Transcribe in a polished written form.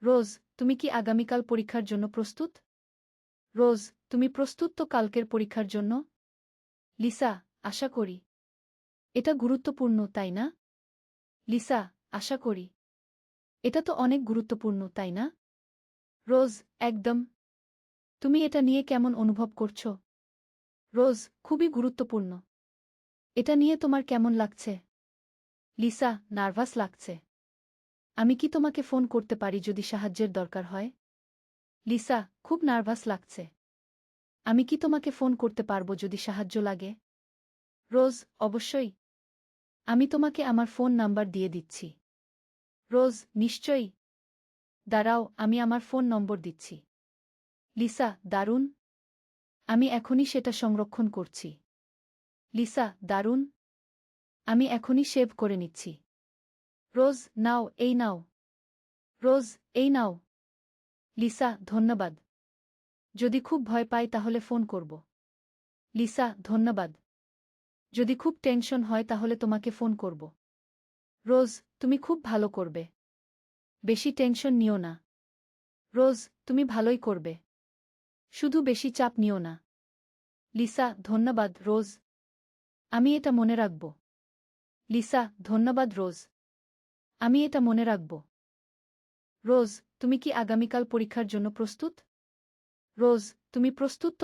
রোজ, তুমি কি আগামীকাল পরীক্ষার জন্য প্রস্তুত? রোজ, তুমি প্রস্তুত তো কালকের পরীক্ষার জন্য? লিসা, আশা করি। এটা গুরুত্বপূর্ণ, তাই না? লিসা, আশা করি। এটা তো অনেক গুরুত্বপূর্ণ, তাই না? রোজ, একদম। তুমি এটা নিয়ে কেমন অনুভব করছ? রোজ, খুবই গুরুত্বপূর্ণ। এটা নিয়ে তোমার কেমন লাগছে? লিসা, নার্ভাস লাগছে। আমি কি তোমাকে ফোন করতে পারি যদি সাহায্যের দরকার হয়? লিসা, খুব নার্ভাস লাগছে। আমি কি তোমাকে ফোন করতে পারবো যদি সাহায্য লাগে? রোজ, অবশ্যই। আমি তোমাকে আমার ফোন নাম্বার দিয়ে দিচ্ছি। রোজ, নিশ্চয়ই। দাঁড়াও, আমি আমার ফোন নম্বর দিচ্ছি। লিসা, দারুণ। আমি এখনই সেটা সংরক্ষণ করছি। লিসা, দারুণ। আমি এখনই সেভ করে নিচ্ছি। রোজ, নাও, এই নাও। রোজ, এই নাও। লিসা, ধন্যবাদ। যদি খুব ভয় পাই তাহলে ফোন করব। লিসা, ধন্যবাদ। যদি খুব টেনশন হয় তাহলে তোমাকে ফোন করব। রোজ, তুমি খুব ভালো করবে। বেশি টেনশন নিও না। রোজ, তুমি ভালোই করবে। শুধু বেশি চাপ নিও না। লিসা, ধন্যবাদ, রোজ। আমি এটা মনে রাখব। লিসা, ধন্যবাদ, রোজ। আমি এটা মনে রাখব। রোজ, তুমি কি আগামীকাল পরীক্ষার জন্য প্রস্তুত? রোজ, তুমি প্রস্তুত তো